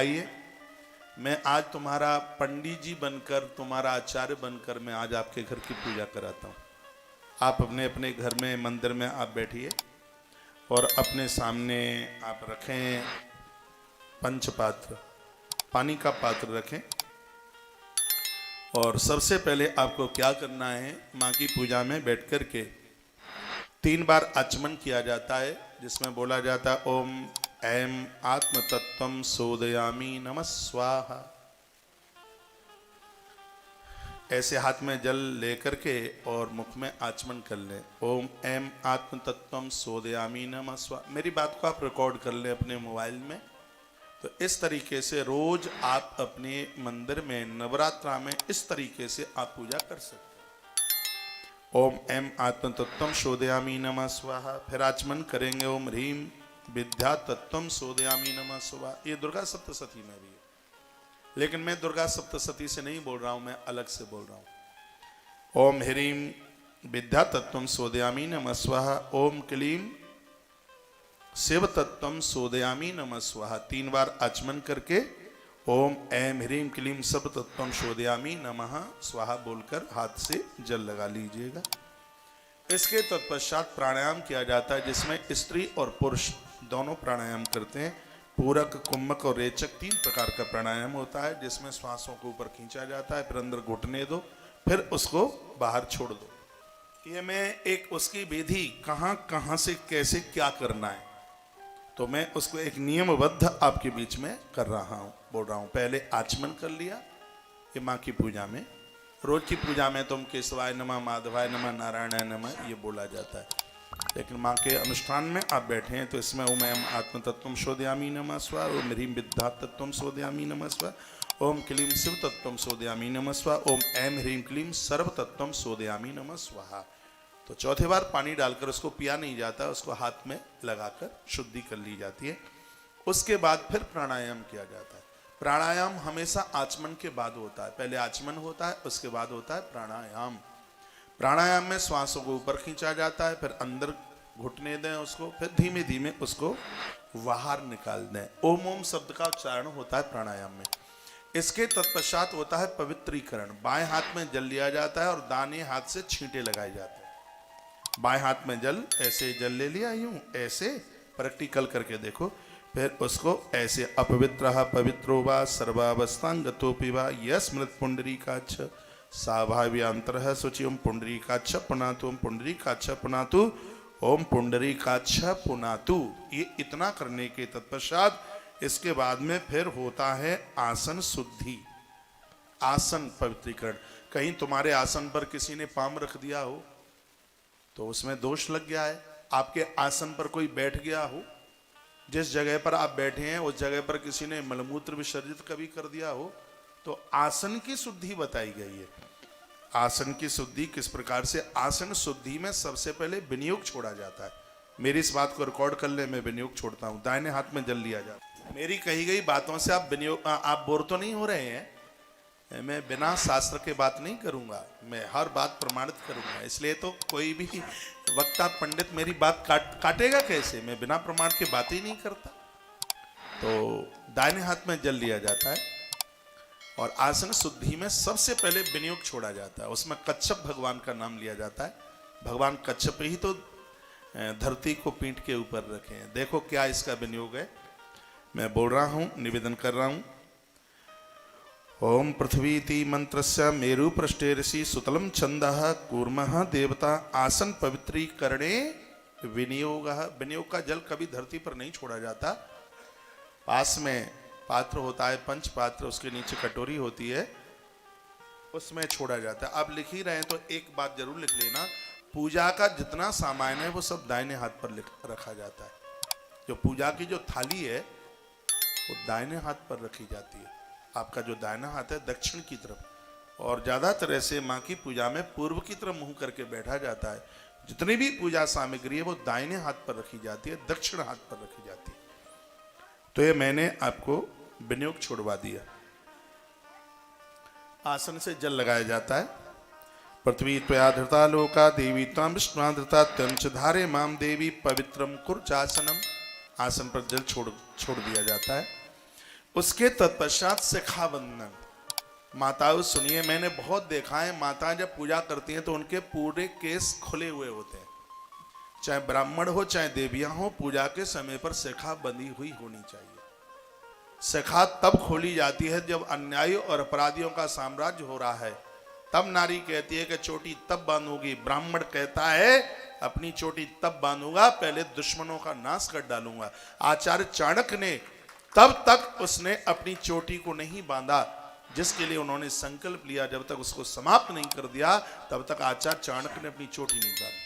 आइए, मैं आज तुम्हारा पंडित जी बनकर, तुम्हारा आचार्य बनकर मैं आज आपके घर की पूजा कराता हूँ। आप अपने अपने घर में, मंदिर में आप बैठिए और अपने सामने आप रखें पंचपात्र, पानी का पात्र रखें। और सबसे पहले आपको क्या करना है, माँ की पूजा में बैठ कर के 3 बार आचमन किया जाता है, जिसमें बोला जाता है ओम ऐं आत्म तत्वम सोदयामी नमः स्वाहा। ऐसे हाथ में जल लेकर के और मुख में आचमन कर लें, ओम ऐं आत्म तत्वम सोदयामी नमः स्वाहा। मेरी बात को आप रिकॉर्ड कर लें अपने मोबाइल में। तो इस तरीके से रोज आप अपने मंदिर में नवरात्रा में इस तरीके से आप पूजा कर सकते हैं। ओम ऐं आत्म तत्वम सोदयामी नमः स्वाहा। फिर आचमन करेंगे ओम ह्रीम विद्या तत्वम सोदयामी नमः स्वाहा। ये दुर्गा सप्तशती में भी है, लेकिन मैं दुर्गा सप्तशती से नहीं बोल रहा हूं, मैं अलग से बोल रहा हूं। ओम ह्रीम विद्या तत्वम सोदयामी नमः स्वाहा। ओम क्लीम शिव तत्वम सोदयामी नमः स्वाहा। 3 बार आचमन करके ओम ऐं ह्रीम क्लीम शिव तत्वम सोदयामी नमः स्वाहा बोलकर हाथ से जल लगा लीजिएगा। इसके तत्पश्चात प्राणायाम किया जाता है, जिसमें स्त्री और पुरुष दोनों प्राणायाम करते हैं। पूरक, कुंभक और रेचक 3 प्रकार का प्राणायाम होता है, जिसमें श्वासों को ऊपर खींचा जाता है, फिर अंदर घुटने दो, फिर उसको बाहर छोड़ दो। ये मैं एक उसकी विधि कहाँ से कैसे क्या करना है, तो मैं उसको एक नियमबद्ध आपके बीच में कर रहा हूँ, बोल रहा हूँ। पहले आचमन कर लिया, ये माँ की पूजा में, रोज की पूजा में तुम केशवाय नमः, माधवाय नमः, नारायणाय नमः ये बोला जाता है, लेकिन माँ के अनुष्ठान में आप बैठे हैं तो इसमें ओम ऐं आत्म तत्वम सोदयामी नमः स्वाहा, ओम ह्रीम विद्या तत्वम सोदयामी नमः स्वाहा, ओम क्लीम शिव तत्वम सोदयामी नमः स्वाहा, ओम ऐं ह्रीम क्लीम सर्व तत्वम सोदयामी नमः स्वाहा। तो चौथे बार पानी डालकर उसको पिया नहीं जाता, उसको हाथ में लगाकर शुद्धि कर ली जाती है। उसके बाद फिर प्राणायाम किया जाता है। प्राणायाम हमेशा आचमन के बाद होता है, पहले आचमन होता है, उसके बाद होता है प्राणायाम। प्राणायाम में श्वासों को ऊपर खींचा जाता है, फिर अंदर घुटने दें उसको, फिर धीमे धीमे उसको बाहर निकाल दें। ओम ओम शब्द का उच्चारण होता है प्राणायाम में। इसके तत्पश्चात होता है पवित्रीकरण। बाएं हाथ में जल लिया जाता है और दाहिने हाथ से छींटे लगाए जाते हैं। बाएं हाथ में जल, ऐसे जल ले लिया, यूं ऐसे प्रैक्टिकल करके देखो। फिर उसको ऐसे अपवित्र पवित्रो वा सर्वावस्थांगतोपि वा यस्मृत पुंडरीकाक्ष साभाव्यांतर शुचि ओम पुंडरीकाक्ष पुनातु, ओम पुंडरीकाक्ष पुनातु, ओम पुंडरीकाक्ष पुनातु। ये इतना करने के तत्पश्चात इसके बाद में फिर होता है आसन शुद्धि, आसन पवित्रीकरण। कहीं तुम्हारे आसन पर किसी ने पाम रख दिया हो तो उसमें दोष लग गया है। आपके आसन पर कोई बैठ गया हो, जिस जगह पर आप बैठे हैं उस जगह पर किसी ने मलमूत्र विसर्जित कभी कर दिया हो, तो आसन की शुद्धि बताई गई है। आसन की शुद्धि किस प्रकार से? आसन शुद्धि में सबसे पहले विनियोग छोड़ा जाता है। मेरी इस बात को रिकॉर्ड कर ले, मैं विनियोग छोड़ता हूँ। दाहिने हाथ में जल लिया जाता है। मेरी कही गई बातों से आप विनियोग, आप बोर तो नहीं हो रहे हैं? मैं बिना शास्त्र के बात नहीं करूंगा, मैं हर बात प्रमाणित करूंगा। इसलिए तो कोई भी वक्ता पंडित मेरी बात काटेगा कैसे? मैं बिना प्रमाण के बात ही नहीं करता। तो दाहिने हाथ में जल लिया जाता है और आसन शुद्धि में सबसे पहले विनियोग छोड़ा जाता है। उसमें कच्छप भगवान का नाम लिया जाता है। भगवान कच्छप ही तो धरती को पीठ के ऊपर रखे हैं। देखो क्या इसका विनियोग है, मैं बोल रहा हूं, निवेदन कर रहा हूं। ओम पृथ्वीति मंत्रस्य मेरु पृष्ठे ऋषि सुतलम छंदः कूर्मः देवता आसन पवित्रीकरणे विनियोगः। विनियोग का जल कभी धरती पर नहीं छोड़ा जाता। पास में पात्र होता है, पंच पात्र, उसके नीचे कटोरी होती है, उसमें छोड़ा जाता है। आप लिख ही रहे हैं तो एक बात जरूर लिख लेना, पूजा का जितना सामान है वो सब दाहिने हाथ पर रखा जाता है। जो पूजा की जो थाली है वो दाहिने हाथ पर रखी जाती है। आपका जो दाहिना हाथ है दक्षिण की तरफ, और ज़्यादातर ऐसे माँ की पूजा में पूर्व की तरफ मुंह करके बैठा जाता है। जितनी भी पूजा सामग्री है वो दाहिने हाथ पर रखी जाती है, दक्षिण हाथ पर रखी जाती है। तो ये मैंने आपको विनियोग छोड़वा दिया। आसन से जल लगाया जाता है। पृथ्वी त्वया धृता लोका देवी त्वां विष्णुना धृता त्वं च धारे माम देवी पवित्रम कुर्चासनम। आसन पर जल छोड़ दिया जाता है। उसके तत्पश्चात शिखा बंधन। माताओं सुनिए, मैंने बहुत देखा है, माताएं जब पूजा करती हैं तो उनके पूरे केस खुले हुए होते हैं। चाहे ब्राह्मण हो चाहे देवियां हो, पूजा के समय पर शिखा बंधी हुई होनी चाहिए। शिखा तब खोली जाती है जब अन्यायी और अपराधियों का साम्राज्य हो रहा है, तब नारी कहती है कि चोटी तब बांधूंगी। ब्राह्मण कहता है अपनी चोटी तब बांधूंगा, पहले दुश्मनों का नाश कर डालूंगा। आचार्य चाणक्य ने तब तक उसने अपनी चोटी को नहीं बांधा जिसके लिए उन्होंने संकल्प लिया। जब तक उसको समाप्त नहीं कर दिया तब तक आचार्य चाणक्य ने अपनी चोटी नहीं बांधी।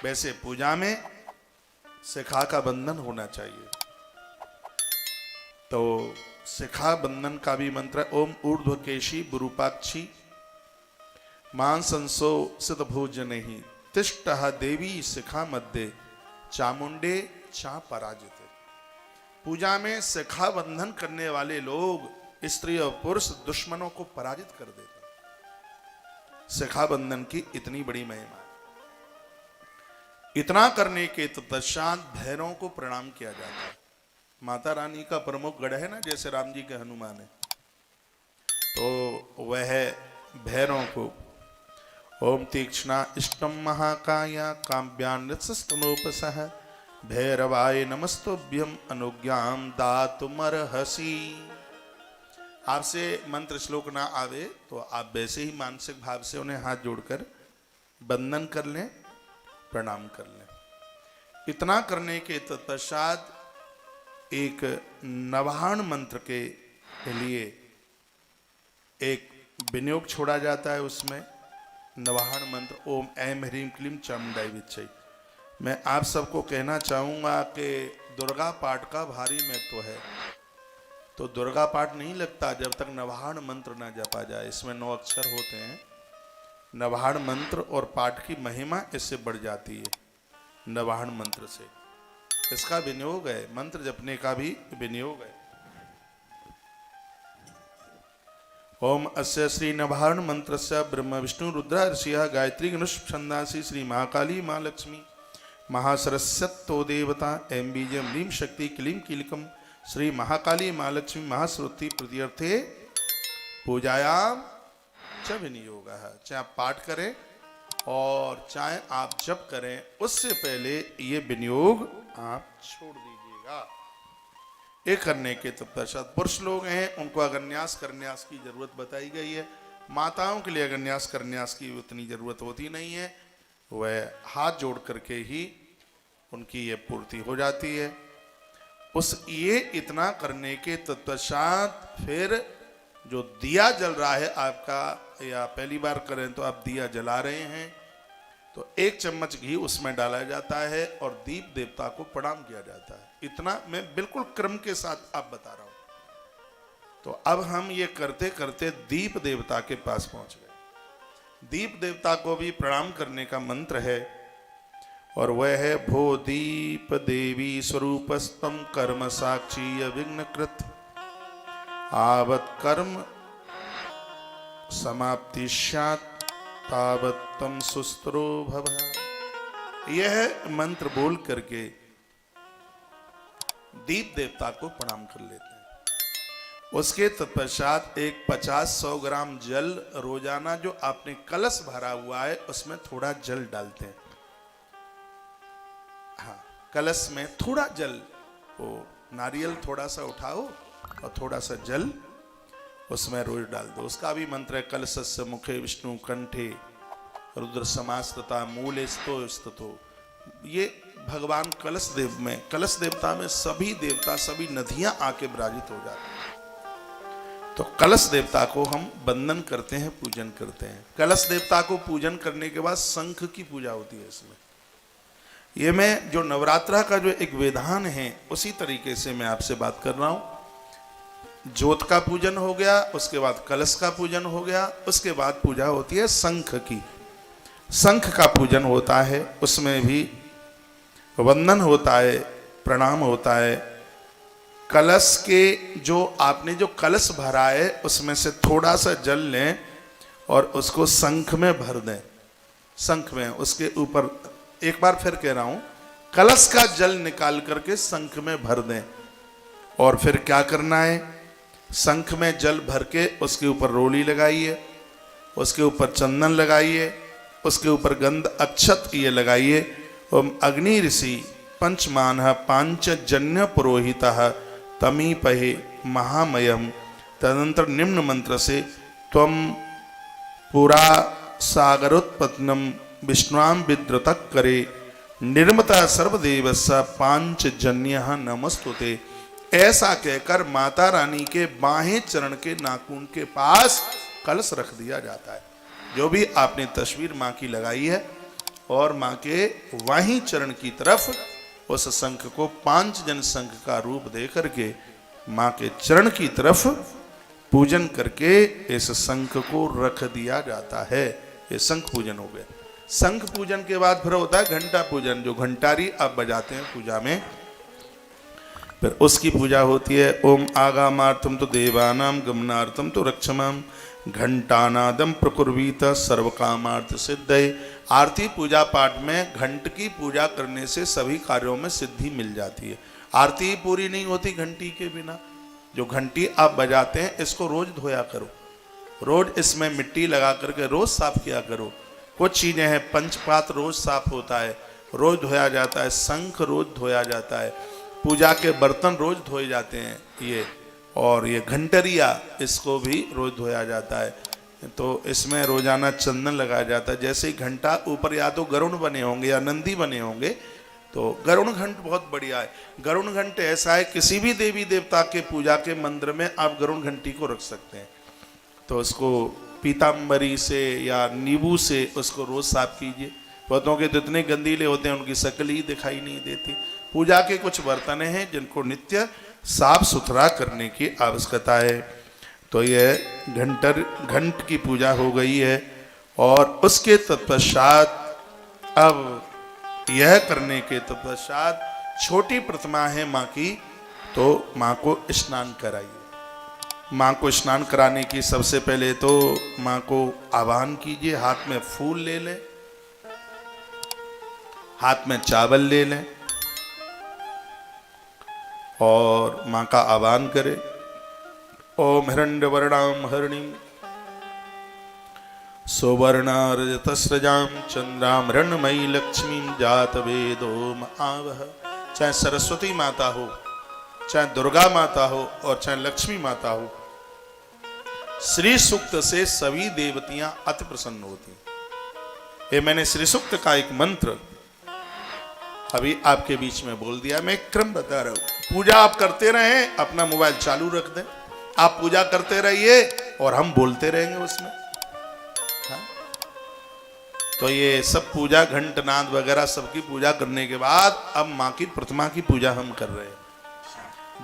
वैसे पूजा में शिखा का बंधन होना चाहिए। तो शिखा बंधन का भी मंत्र है, ओम ऊर्ध्वकेशी विरूपाक्षी मांसंसो सिद्ध भोजनहि तिष्ठः देवी शिखा मध्य चामुंडे चा पराजिते। पूजा में शिखा बंधन करने वाले लोग स्त्री और पुरुष दुश्मनों को पराजित कर देते हैं। शिखा बंधन की इतनी बड़ी महिमा है। इतना करने के तत्पश्चात भैरवों को प्रणाम किया जाता है। माता रानी का प्रमुख गढ़ है ना, जैसे राम जी के हनुमान है, तो वह भैरवों को ओम तीक्ष्णा इष्टम महाकाया काव्यान्नोपसह भैरवाय नमस्तुभ्यम अनुज्ञाम दातुमर्हसि। आपसे मंत्र श्लोक ना आवे तो आप वैसे ही मानसिक भाव से उन्हें हाथ जोड़कर बंदन कर लें, प्रणाम कर लें। इतना करने के तत्पश्चात एक नवाहन मंत्र के लिए एक विनियोग छोड़ा जाता है। उसमें नवाहन मंत्र ओम ऐं ह्रीं क्लीं चामुंडाय विच्चे। मैं आप सबको कहना चाहूँगा कि दुर्गा पाठ का भारी महत्व है। तो दुर्गा पाठ नहीं लगता जब तक नवाहन मंत्र ना जपा जाए। इसमें 9 अक्षर होते हैं। नवाहन मंत्र और पाठ की महिमा इससे बढ़ जाती है। नवाहन मंत्र से इसका विनियोग है, मंत्र जपने का भी विनियोग है। ओम अस्य श्री नवाहन मंत्रस्य ब्रह्म विष्णु रुद्र ऋषिः गायत्री गणुष छंदासी श्री महाकाली माँ लक्ष्मी महासरस्वतो देवता ऐं बीजं ह्रीं शक्ति क्लीं कीलकम श्री महाकाली माँ लक्ष्मी महासरस्वती प्रत्यर्थे पूजायाम च विनियोग है। चाहे आप पाठ करें और चाहे आप जप करें, उससे पहले ये विनियोग आप छोड़ दीजिएगा। ये करने के तत्पश्चात पुरुष लोग हैं उनको अगन्यास करन्यास की जरूरत बताई गई है। माताओं के लिए अगन्यास करन्यास की उतनी जरूरत होती नहीं है, वह हाथ जोड़ करके ही उनकी ये पूर्ति हो जाती है। ये इतना करने के तत्पश्चात फिर जो दिया जल रहा है आपका, या पहली बार करें तो आप दिया जला रहे हैं, तो 1 चम्मच घी उसमें डाला जाता है और दीप देवता को प्रणाम किया जाता है। इतना मैं बिल्कुल क्रम के साथ आप बता रहा हूं। तो अब हम ये करते करते दीप देवता के पास पहुंच गए। दीप देवता को भी प्रणाम करने का मंत्र है और वह है भो दीप देवी स्वरूपस्तम कर्म साक्षी अविघ्नकृत आवत कर्म समाप्ति स्यात् तावत तम सुस्त्रो भवः। यह मंत्र बोल करके दीप देवता को प्रणाम कर लेते हैं। उसके तत्पश्चात एक 50-100 ग्राम जल रोजाना जो आपने कलश भरा हुआ है उसमें थोड़ा जल डालते हैं। हाँ, कलश में थोड़ा जल, वो नारियल थोड़ा सा उठाओ और थोड़ा सा जल उसमें रोज डाल दो। उसका भी मंत्र है कलशस्य मुखे विष्णु कंठे रुद्र समास्तता मूले स्तो। ये भगवान कलश देव में, कलश देवता में सभी देवता, सभी नदियां आके विराजित हो जाती हैं। तो कलश देवता को हम वंदन करते हैं, पूजन करते हैं। कलश देवता को पूजन करने के बाद शंख की पूजा होती है इसमें। ये मैं जो नवरात्रा का जो एक विधान है उसी तरीके से मैं आपसे बात कर रहा हूं। ज्योत का पूजन हो गया, उसके बाद कलश का पूजन हो गया, उसके बाद पूजा होती है शंख की। शंख का पूजन होता है, उसमें भी वंदन होता है, प्रणाम होता है। कलश के जो आपने जो कलश भरा है उसमें से थोड़ा सा जल लें और उसको शंख में भर दें। शंख में उसके ऊपर, एक बार फिर कह रहा हूं, कलश का जल निकाल करके शंख में भर दें और फिर क्या करना है, शंख में जल भर के उसके ऊपर रोली लगाइए, उसके ऊपर चंदन लगाइए, उसके ऊपर गंध अक्षत ये लगाइए। ओम अग्नि ऋषि पंचमानः पांचजन्य पुरोहितः तमीपहे महामयम। तदनंतर निम्न मंत्र से त्वम पुरा सागरोत्पन्नम विष्णुआं विद्रुतः करे निर्मता सर्वदेवस्य पांचजन्य नमस्तुते। ऐसा कहकर माता रानी के बाहें चरण के नाखून के पास कलश रख दिया जाता है। जो भी आपने तस्वीर माँ की लगाई है और माँ के वहीं चरण की तरफ उस शंख को पांच जन शंख का रूप दे करके माँ के चरण की तरफ पूजन करके इस शंख को रख दिया जाता है। ये शंख पूजन हो गया। शंख पूजन के बाद फिर होता है घंटा पूजन, जो घंटारी आप बजाते हैं पूजा में, फिर उसकी पूजा होती है। ओम आगामार्थम तो देवानाम गमनार्थम तो रक्षमाम घंटानादम प्रकुर्वीत सर्वकामार्थ सिद्धये। आरती पूजा पाठ में घंट की पूजा करने से सभी कार्यों में सिद्धि मिल जाती है। आरती पूरी नहीं होती घंटी के बिना। जो घंटी आप बजाते हैं इसको रोज धोया करो, रोज इसमें मिट्टी लगा करके रोज साफ किया करो। कुछ चीजें हैं, पंचपात रोज साफ होता है, रोज धोया जाता है, शंख रोज धोया जाता है, पूजा के बर्तन रोज धोए जाते हैं ये, और ये घंटरिया इसको भी रोज धोया जाता है। तो इसमें रोजाना चंदन लगाया जाता है। जैसे ही घंटा ऊपर या तो गरुड़ बने होंगे या नंदी बने होंगे, तो गरुड़ घंट बहुत बढ़िया है। गरुड़ घंट ऐसा है, किसी भी देवी देवता के पूजा के मंदिर में आप गरुड़ घंटी को रख सकते हैं। तो उसको पीताम्बरी से या नींबू से उसको रोज साफ कीजिए। पौधों के तो इतने गंदीले होते हैं उनकी शक्ल ही दिखाई नहीं देती। पूजा के कुछ बर्तन हैं जिनको नित्य साफ सुथरा करने की आवश्यकता है। तो यह घंट की पूजा हो गई है। और उसके तत्पश्चात अब यह करने के तत्पश्चात छोटी प्रतिमा है माँ की, तो माँ को स्नान कराइए। माँ को स्नान कराने की सबसे पहले तो माँ को आवाहन कीजिए। हाथ में फूल ले लें, हाथ में चावल ले लें और माँ का आवाहन करें। ओम हिरण्यवर्णाम हरिणीम सुवर्णारजतस्रजाम चंद्राम हिरण्मयी लक्ष्मीम जात वेदोम आवह। चाहे सरस्वती माता हो, चाहे दुर्गा माता हो और चाहे लक्ष्मी माता हो, श्री सूक्त से सभी देवतियां अति प्रसन्न होती। ये मैंने श्री सूक्त का एक मंत्र अभी आपके बीच में बोल दिया। मैं क्रम बता रहा हूं। पूजा आप करते रहें, अपना मोबाइल चालू रख दें, आप पूजा करते रहिए और हम बोलते रहेंगे उसमें। हाँ? तो ये सब पूजा घंटनाद वगैरह सबकी पूजा करने के बाद अब माँ की प्रतिमा की पूजा हम कर रहे हैं,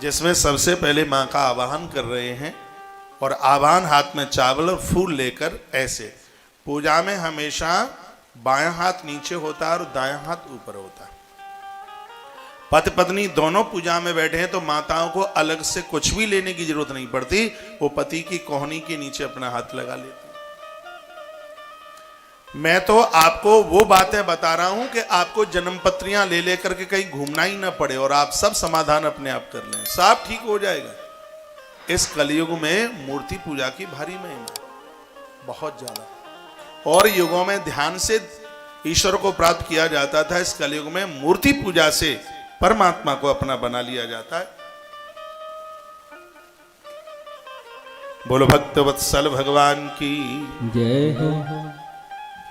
जिसमें सबसे पहले माँ का आवाहन कर रहे हैं। और आवाहन हाथ में चावल और फूल लेकर ऐसे। पूजा में हमेशा बायां हाथ नीचे होता है और दायां हाथ ऊपर होता है। पति पत्नी दोनों पूजा में बैठे हैं तो माताओं को अलग से कुछ भी लेने की जरूरत नहीं पड़ती। वो पति की कोहनी के नीचे अपना हाथ लगा लेती। मैं तो आपको वो बातें बता रहा हूं कि आपको जन्म पत्रियां ले लेकर के कहीं घूमना ही ना पड़े और आप सब समाधान अपने आप कर लें, सब ठीक हो जाएगा। इस कलयुग में मूर्ति पूजा की भारी महिमा बहुत ज्यादा। और युगों में ध्यान से ईश्वर को प्राप्त किया जाता था, इस कलयुग में मूर्ति पूजा से परमात्मा को अपना बना लिया जाता है। बोलो भक्त वत्सल भगवान की जय हो।